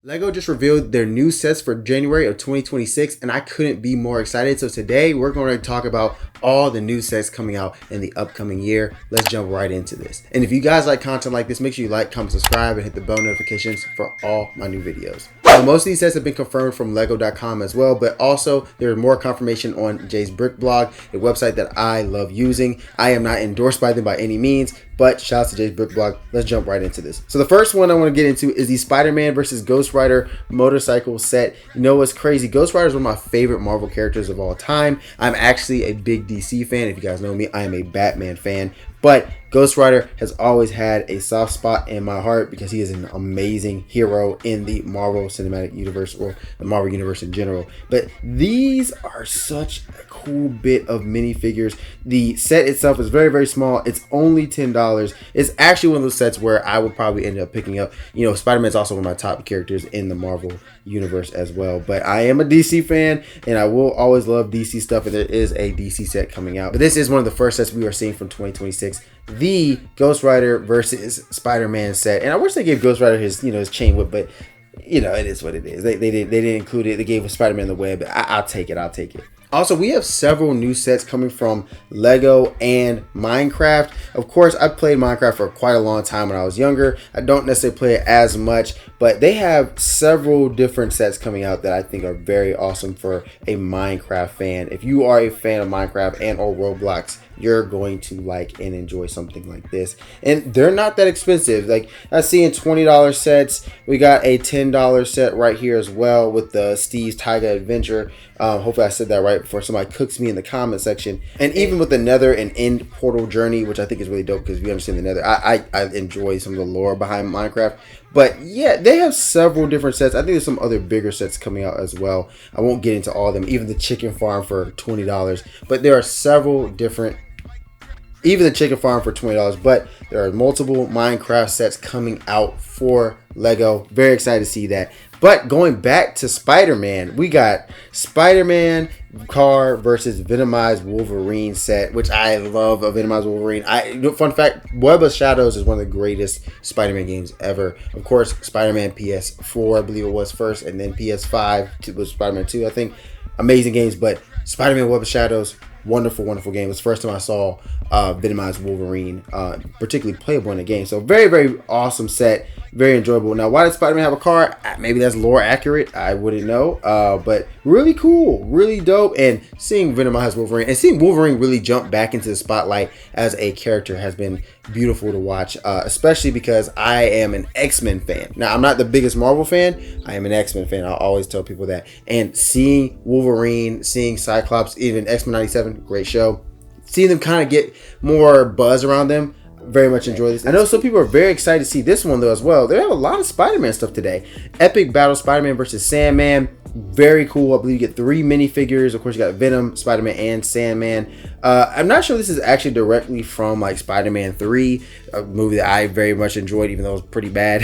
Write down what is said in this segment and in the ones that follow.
Lego just revealed their new sets for January of 2026, and I couldn't be more excited. So today we're going to talk about all the new sets coming out in the upcoming year. Let's jump right into this. And if you guys like content like this, make sure you like, comment, subscribe, and hit the bell notifications for all my new videos. So most of these sets have been confirmed from Lego.com as well, but also there's more confirmation on Jay's Brick Blog, a website that I love using. I am not endorsed by them by any means, but shout out to Jay's Brick Blog. Let's jump right into this. So the first one I want to get into is the Spider-Man versus Ghost Rider motorcycle set. You know what's crazy? Ghost Rider is one of my favorite Marvel characters of all time. I'm actually a big DC fan. If you guys know me, I am a Batman fan. But Ghost Rider has always had a soft spot in my heart because he is an amazing hero in the Marvel Cinematic Universe, or the Marvel Universe in general. But these are such a cool bit of minifigures. The set itself is very, very small. It's only $10. It's actually one of those sets where I would probably end up picking up. You know, Spider-Man is also one of my top characters in the Marvel Universe as well. But I am a DC fan, and I will always love DC stuff, and there is a DC set coming out. But this is one of the first sets we are seeing from 2026. The Ghost Rider versus Spider-Man set, and I wish they gave Ghost Rider his chain whip, but it is what it is. They didn't include it. They gave Spider-Man the web. I'll take it. Also, we have several new sets coming from Lego and Minecraft. Of course, I played Minecraft for quite a long time when I was younger. I don't necessarily play it as much, but they have several different sets coming out that I think are very awesome for a Minecraft fan. If you are a fan of Minecraft and or Roblox, you're going to like and enjoy something like this. And they're not that expensive. Like, I see in $20 sets. We got a $10 set right here as well with the Steve's Taiga Adventure. Hopefully I said that right before somebody cooks me in the comment section. And even with the Nether and End Portal Journey, which I think is really dope because if you understand the Nether, I enjoy some of the lore behind Minecraft. But yeah, they have several different sets. I think there's some other bigger sets coming out as well. I won't get into all of them, even the chicken farm for $20. But there are several different, even the chicken farm for $20, but there are multiple Minecraft sets coming out for Lego. Very excited to see that. But going back to Spider-Man, we got Spider-Man car versus Venomized Wolverine set, which I love a Venomized Wolverine. Fun fact, Web of Shadows is one of the greatest Spider-Man games ever. Of course, Spider-Man PS4, I believe it was first, and then PS5 was Spider-Man 2, I think. Amazing games, but Spider-Man Web of Shadows, wonderful, wonderful game. It was the first time I saw Venomized Wolverine, particularly playable in the game. So very, very awesome set. Very enjoyable. Now, why did Spider-Man have a car? Maybe that's lore accurate. I wouldn't know. But really cool. Really dope. And seeing Venomized Wolverine and seeing Wolverine really jump back into the spotlight as a character has been beautiful to watch. Especially because I am an X-Men fan. Now, I'm not the biggest Marvel fan. I am an X-Men fan. I'll always tell people that. And seeing Wolverine, seeing Cyclops, even X-Men 97, great show. Seeing them kind of get more buzz around them. Very much enjoy this. I know some people are very excited to see this one though as well. They have a lot of Spider-Man stuff today. Epic Battle Spider-Man versus Sandman. Very cool. I believe you get 3 minifigures. Of course, you got Venom, Spider-Man, and Sandman. I'm not sure this is actually directly from like Spider-Man 3, a movie that I very much enjoyed, even though it was pretty bad.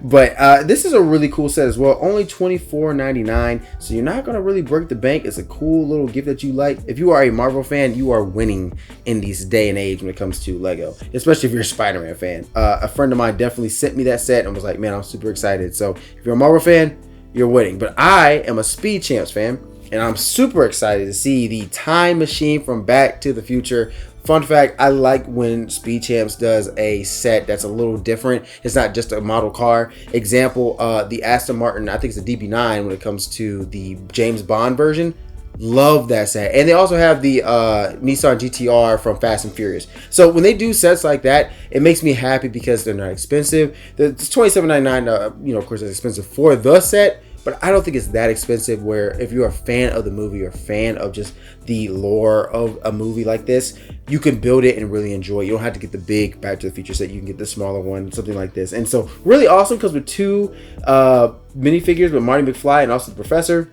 But this is a really cool set as well. Only $24.99, so you're not going to really break the bank. It's a cool little gift that you like. If you are a Marvel fan, you are winning in this day and age when it comes to Lego, especially if you're a Spider-Man fan. A friend of mine definitely sent me that set and was like, man, I'm super excited. So if you're a Marvel fan, you're winning. But I am a Speed Champs fan, and I'm super excited to see the time machine from Back to the Future. Fun fact, I like when Speed Champs does a set that's a little different. It's not just a model car. Example, the Aston Martin, I think it's the DB9 when it comes to the James Bond version. Love that set. And they also have the Nissan GTR from Fast and Furious. So when they do sets like that, it makes me happy because they're not expensive. It's $27.99, of course, it's expensive for the set, but I don't think it's that expensive where if you're a fan of the movie or a fan of just the lore of a movie like this, you can build it and really enjoy it. You don't have to get the big Back to the Future set. You can get the smaller one, something like this. And so really awesome because with 2 minifigures with Marty McFly and also the Professor.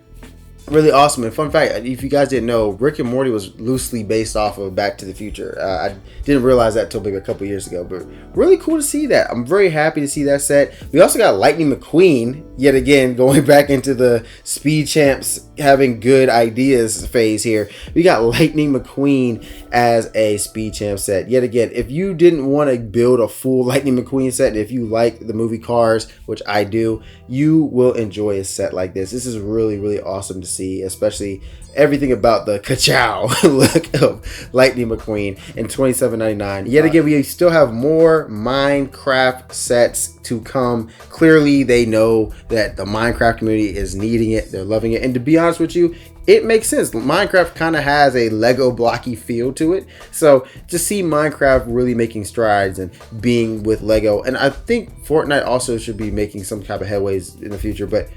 Really awesome. And fun fact, if you guys didn't know, Rick and Morty was loosely based off of Back to the Future. I didn't realize that until maybe a couple years ago, but really cool to see that. I'm very happy to see that set. We also got Lightning McQueen, yet again, going back into the Speed Champs having good ideas phase here. We got Lightning McQueen as a Speed Champ set. Yet again, if you didn't want to build a full Lightning McQueen set, if you like the movie Cars, which I do, you will enjoy a set like this. This is really, really awesome to see, especially everything about the ka-chow look of Lightning McQueen in $27.99. Yet again, we still have more Minecraft sets to come. Clearly, they know that the Minecraft community is needing it. They're loving it. And to be honest with you, it makes sense. Minecraft kind of has a Lego blocky feel to it. So to see Minecraft really making strides and being with Lego, and I think Fortnite also should be making some type of headways in the future, but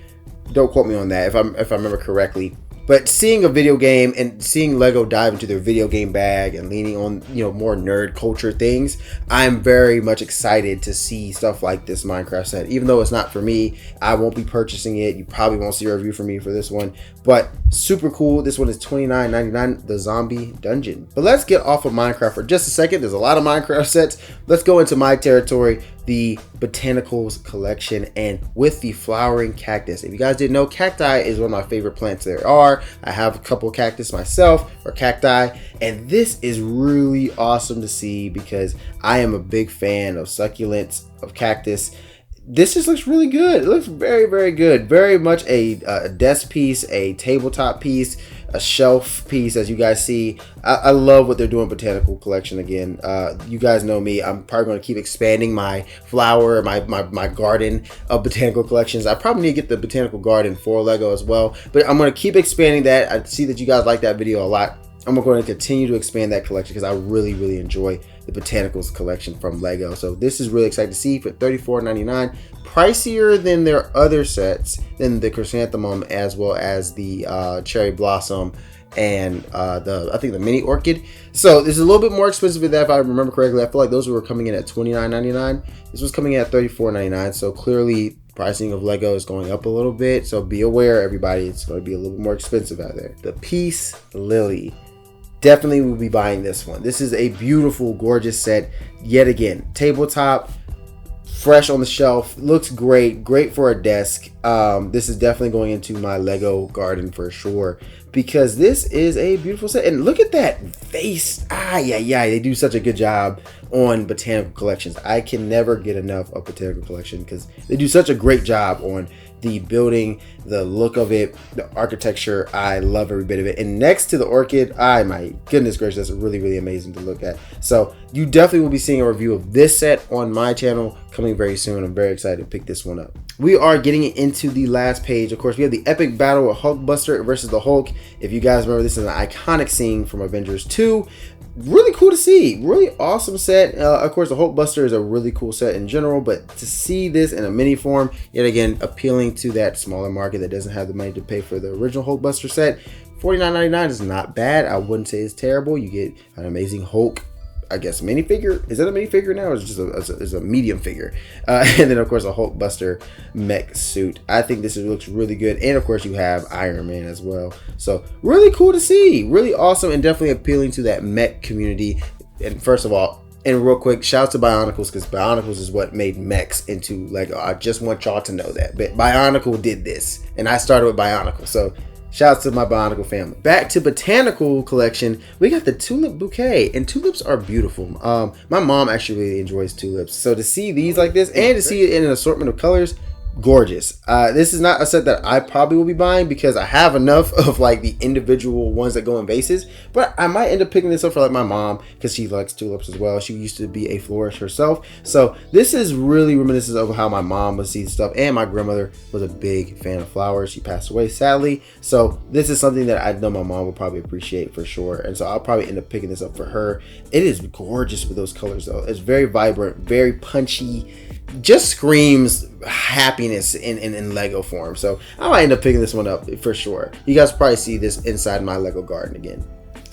don't quote me on that if I remember correctly. But seeing a video game and seeing Lego dive into their video game bag and leaning on, more nerd culture things, I'm very much excited to see stuff like this Minecraft set. Even though it's not for me, I won't be purchasing it. You probably won't see a review from me for this one, but super cool. This one is $29.99, the Zombie Dungeon. But let's get off of Minecraft for just a second. There's a lot of Minecraft sets. Let's go into my territory, the Botanicals collection, and with the flowering cactus. If you guys didn't know, cacti is one of my favorite plants there are. I have a couple cactus myself, or cacti, and this is really awesome to see because I am a big fan of succulents, of cactus. This just looks really good. It looks very, very good. Very much a desk piece, a tabletop piece, a shelf piece, as you guys see. I love what they're doing Botanical collection again. You guys know me. I'm probably going to keep expanding my flower, my garden of botanical collections. I probably need to get the botanical garden for Lego as well, but I'm going to keep expanding that. I see that you guys like that video a lot. I'm going to continue to expand that collection because I really, really enjoy the Botanicals collection from Lego. So this is really exciting to see for $34.99. Pricier than their other sets, than the Chrysanthemum as well as the Cherry Blossom and I think the Mini Orchid. So this is a little bit more expensive than that, if I remember correctly. I feel like those were coming in at $29.99. This was coming in at $34.99. So clearly pricing of Lego is going up a little bit. So be aware, everybody. It's going to be a little bit more expensive out there. The Peace Lily. Definitely will be buying this one. This is a beautiful, gorgeous set. Yet again, tabletop, fresh on the shelf, looks great for a desk. This is definitely going into my Lego garden for sure because this is a beautiful set. And look at that face. They do such a good job on botanical collections. I can never get enough of botanical collection because they do such a great job on the building, the look of it, the architecture. I love every bit of it. And next to the orchid, my goodness gracious, that's really, really amazing to look at. So you definitely will be seeing a review of this set on my channel coming very soon. I'm very excited to pick this one up. We are getting into the last page. Of course, we have the epic battle of Hulkbuster versus the Hulk. If you guys remember, this is an iconic scene from Avengers 2. Really cool to see. Really awesome set. Of course, the Hulkbuster is a really cool set in general, but to see this in a mini form, yet again, appealing to that smaller market that doesn't have the money to pay for the original Hulkbuster set, $49.99 is not bad. I wouldn't say it's terrible. You get an amazing Hulk, I guess, minifigure. Is that a minifigure now, or is it just a medium figure? And then, of course, a Hulkbuster mech suit. I think this looks really good. And, of course, you have Iron Man as well. So, really cool to see. Really awesome and definitely appealing to that mech community. And first of all, and real quick, shout out to Bionicles because Bionicles is what made mechs into Lego. I just want y'all to know that. But Bionicle did this, and I started with Bionicle. So, shouts to my Bionicle family. Back to Botanical collection, we got the tulip bouquet, and tulips are beautiful. My mom actually really enjoys tulips, so to see these like this and to see it in an assortment of colors, gorgeous. This is not a set that I probably will be buying because I have enough of like the individual ones that go in vases, but I might end up picking this up for like my mom because she likes tulips as well. She used to be a florist herself, so this is really reminiscent of how my mom would see stuff, and my grandmother was a big fan of flowers. She passed away sadly, so this is something that I know my mom will probably appreciate for sure, and so I'll probably end up picking this up for her. It is gorgeous with those colors though. It's very vibrant, very punchy, just screams happiness in Lego form. So I might end up picking this one up for sure. You guys will probably see this inside my Lego garden again.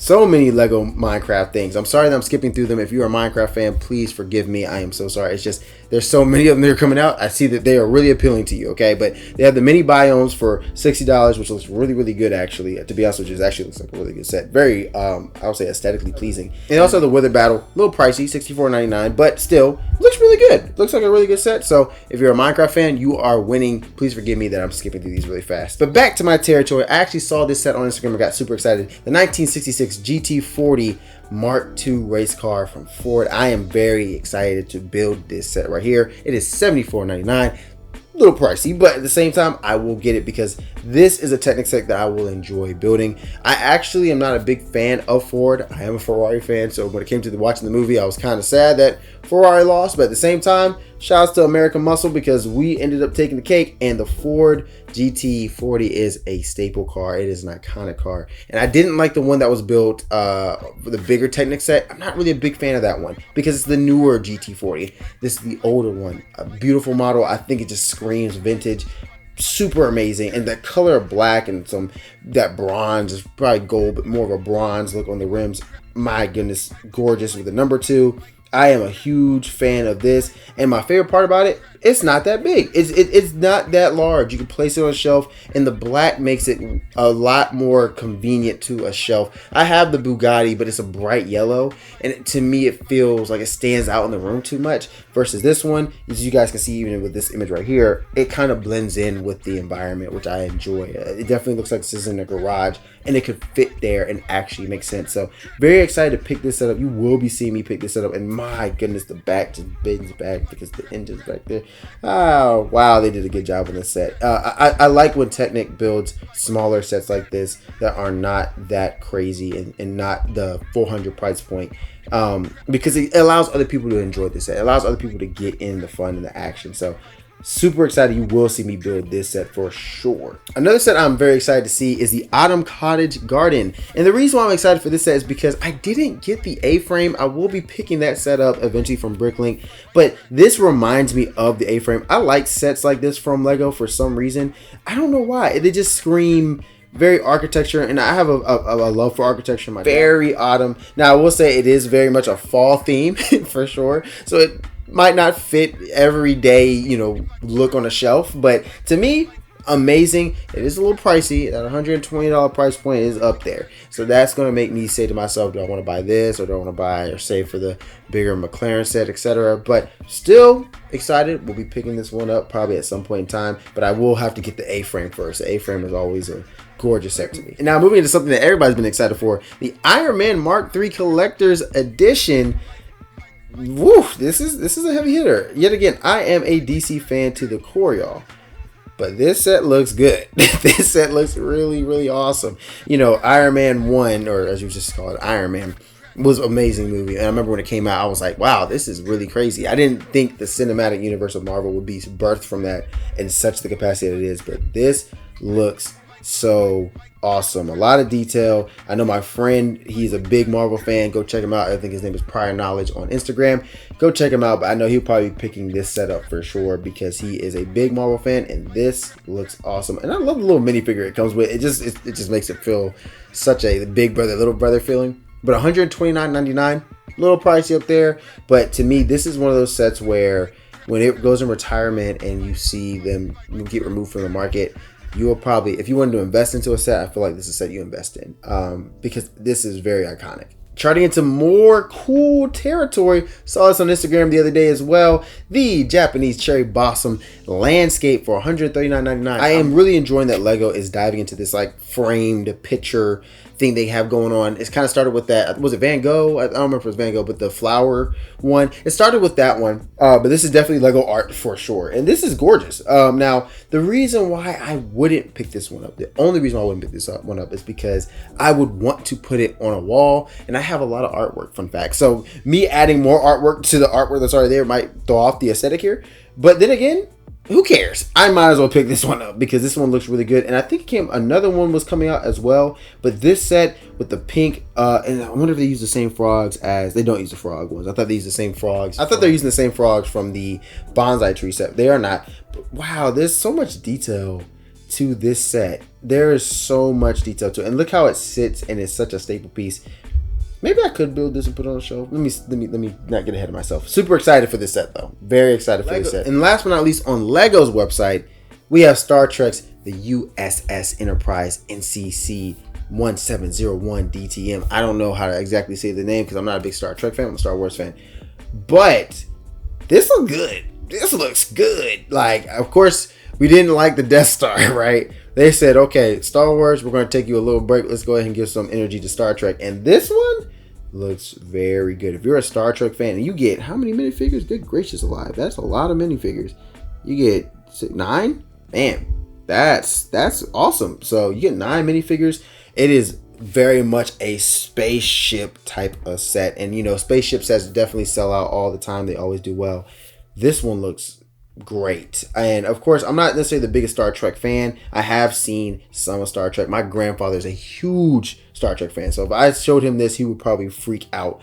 So many Lego Minecraft things. I'm sorry that I'm skipping through them. If you're a Minecraft fan, please forgive me. I am so sorry. It's just there's so many of them that are coming out. I see that they are really appealing to you, okay? But they have the mini biomes for $60, which looks really, really good, actually. To be honest with you, it actually looks like a really good set. Very, I would say, aesthetically pleasing. And also the Wither Battle, a little pricey, $64.99, but still looks really good. Looks like a really good set. So if you're a Minecraft fan, you are winning. Please forgive me that I'm skipping through these really fast. But back to my territory. I actually saw this set on Instagram. I got super excited. The 1966 GT40 Mark II race car from Ford. I am very excited to build this set right here. It is $74.99. A little pricey, but at the same time, I will get it because this is a Technic set that I will enjoy building. I actually am not a big fan of Ford. I am a Ferrari fan, so when it came to watching the movie, I was kind of sad that Ferrari lost, but at the same time, shouts to American Muscle because we ended up taking the cake, and the Ford GT40 is a staple car. It is an iconic car, and I didn't like the one that was built, the bigger Technic set. I'm not really a big fan of that one because it's the newer GT40. This is the older one. A beautiful model. I think it just screams vintage. Super amazing, and that color of black and that bronze is probably gold, but more of a bronze look on the rims. My goodness, gorgeous with the number 2. I am a huge fan of this, and my favorite part about it, it's not that big. It's not that large. You can place it on a shelf, and the black makes it a lot more convenient to a shelf. I have the Bugatti, but it's a bright yellow, and to me, it feels like it stands out in the room too much. Versus this one, as you guys can see, even with this image right here, it kind of blends in with the environment, which I enjoy. It definitely looks like this is in a garage, and it could fit there and actually make sense. So very excited to pick this setup. You will be seeing me pick this setup, and my goodness, the back just bends back because the engine's back there. Oh wow, they did a good job on this set. I like when Technic builds smaller sets like this that are not that crazy and not the 400 price point, because it allows other people to enjoy this set. It allows other people to get in the fun and the action. So super excited. You will see me build this set for sure. Another set I'm very excited to see is the Autumn Cottage Garden. And the reason why I'm excited for this set is because I didn't get the A-frame. I will be picking that set up eventually from Bricklink, but this reminds me of the A-frame. I like sets like this from Lego for some reason. I don't know why. They just scream very architecture, and I have a love for architecture. Very autumn. Now I will say it is very much a fall theme for sure. So it might not fit everyday, look on a shelf, but to me, amazing. It is a little pricey. That $120 price point is up there, so that's going to make me say to myself, do I want to buy this, or do I want to buy or save for the bigger McLaren set, etc. But still excited. We'll be picking this one up probably at some point in time, but I will have to get the A-frame first. The A-frame is always a gorgeous set to me. And now moving into something that everybody's been excited for, the Iron Man Mark III Collector's Edition. Woo, this is a heavy hitter. Yet again, I am a DC fan to the core, y'all. But this set looks good. This set looks really, really awesome. Iron Man 1, or as you just call it, Iron Man, was an amazing movie. And I remember when it came out, I was like, wow, this is really crazy. I didn't think the cinematic universe of Marvel would be birthed from that in such the capacity that it is. But this looks so awesome. A lot of detail. I know my friend, he's a big Marvel fan. Go check him out. I think his name is Prior Knowledge on Instagram. Go check him out. But I know he'll probably be picking this setup for sure because he is a big Marvel fan, and this looks awesome. And I love the little minifigure it comes with. It just makes it feel such a big brother, little brother feeling. But $129.99, a little pricey up there. But to me, this is one of those sets where when it goes in retirement and you see them get removed from the market, you will probably, if you wanted to invest into a set, I feel like this is a set you invest in, because this is very iconic. Charting into more cool territory, saw this on Instagram the other day as well. The Japanese Cherry Blossom Landscape for $139.99. I am really enjoying that Lego is diving into this like framed picture thing they have going on. It's kind of started with that, was it Van Gogh? I don't remember if it was Van Gogh, but the flower one. It started with that one, but this is definitely Lego art for sure. And this is gorgeous. Now, the reason why I wouldn't pick this one up, the only reason why I wouldn't pick this one up is because I would want to put it on a wall, and I have a lot of artwork, fun fact. So me adding more artwork to the artwork that's already there might throw off the aesthetic here. But then again, who cares? I might as well pick this one up because this one looks really good. And I think another one was coming out as well. But this set with the pink, and I wonder if they use the same frogs as, they don't use the frog ones. I thought they used the same frogs. I thought they're using the same frogs from the bonsai tree set. They are not. But wow, there's so much detail to this set. there is so much detail to it. And look how it sits, and it's such a staple piece. Maybe I could build this and put it on a shelf. Let me not get ahead of myself. Super excited for this set though. Very excited for this set. And last but not least, on Lego's website, we have Star Trek's the USS Enterprise NCC 1701 DTM. I don't know how to exactly say the name because I'm not a big Star Trek fan. I'm a Star Wars fan. But this looks good. This looks good. Like, of course, we didn't like the Death Star, right? They said, okay, Star Wars, we're going to take you a little break. Let's go ahead and give some energy to Star Trek. And this one looks very good. If you're a Star Trek fan and you get how many minifigures? Good gracious alive. That's a lot of minifigures. You get 9? Man, that's awesome. So you get 9 minifigures. It is very much a spaceship type of set. And, you know, spaceship sets definitely sell out all the time. They always do well. This one looks great. And of course, I'm not necessarily the biggest Star Trek fan. I have seen some of Star Trek. My grandfather is a huge Star Trek fan, so if I showed him this, he would probably freak out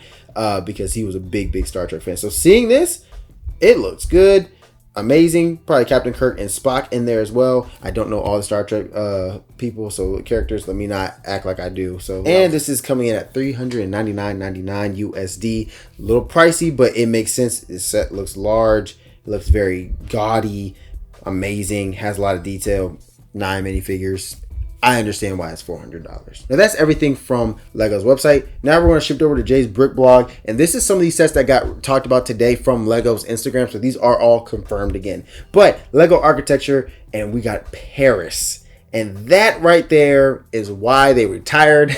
because he was a big Star Trek fan. So seeing this, it looks good, amazing. Probably Captain Kirk and Spock in there as well. I don't know all the Star Trek people, so characters, let me not act like I do. So, and this is coming in at $399.99 USD. A little pricey, but it makes sense. This set looks large. It looks very gaudy, amazing, has a lot of detail, 9 minifigures. I understand why it's $400. Now that's everything from Lego's website. Now we're going to shift over to Jay's Brick Blog. And this is some of these sets that got talked about today from Lego's Instagram. So these are all confirmed again. But Lego Architecture, and we got Paris. And that right there is why they retired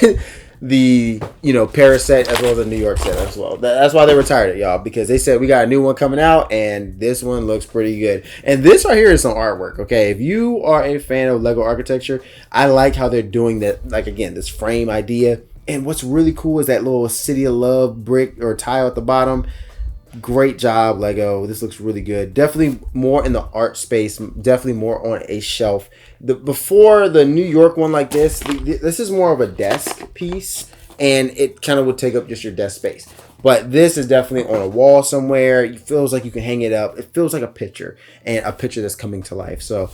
the, you know, Paris set as well as the New York set as well. That's why they retired it, y'all, because they said we got a new one coming out and this one looks pretty good. And this right here is some artwork, okay? If you are a fan of Lego Architecture, I like how they're doing that, like, again, this frame idea. And what's really cool is that little City of Love brick or tile at the bottom. Great job, Lego. This looks really good. Definitely more in the art space. Definitely more on a shelf. Before the New York one like this, this is more of a desk piece, and it kind of would take up just your desk space. But this is definitely on a wall somewhere. It feels like you can hang it up. It feels like a picture, and a picture that's coming to life. So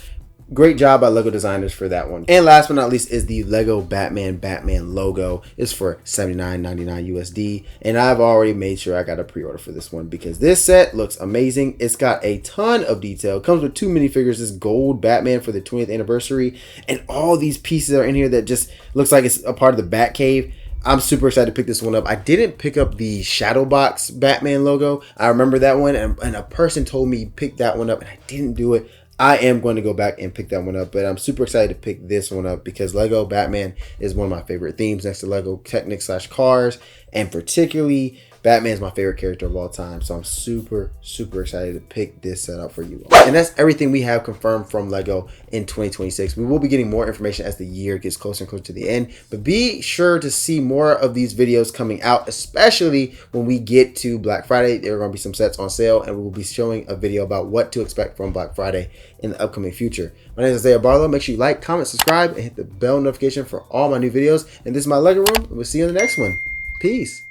great job by Lego designers for that one. And last but not least is the Lego Batman logo. It's for $79.99 USD. And I've already made sure I got a pre-order for this one because this set looks amazing. It's got a ton of detail. It comes with 2 minifigures. This gold Batman for the 20th anniversary. And all these pieces are in here that just looks like it's a part of the Batcave. I'm super excited to pick this one up. I didn't pick up the Shadowbox Batman logo. I remember that one, and a person told me pick that one up, and I didn't do it. I am going to go back and pick that one up, but I'm super excited to pick this one up because Lego Batman is one of my favorite themes next to Lego Technic / Cars, and particularly Batman is my favorite character of all time. So I'm super excited to pick this set up for you all. And that's everything we have confirmed from Lego in 2026. We will be getting more information as the year gets closer and closer to the end, but be sure to see more of these videos coming out, especially when we get to Black Friday. There are going to be some sets on sale, and we will be showing a video about what to expect from Black Friday in the upcoming future. My name is Isaiah Barlow. Make sure you like, comment, subscribe, and hit the bell notification for all my new videos. And this is my Lego room, and we'll see you in the next one. Peace.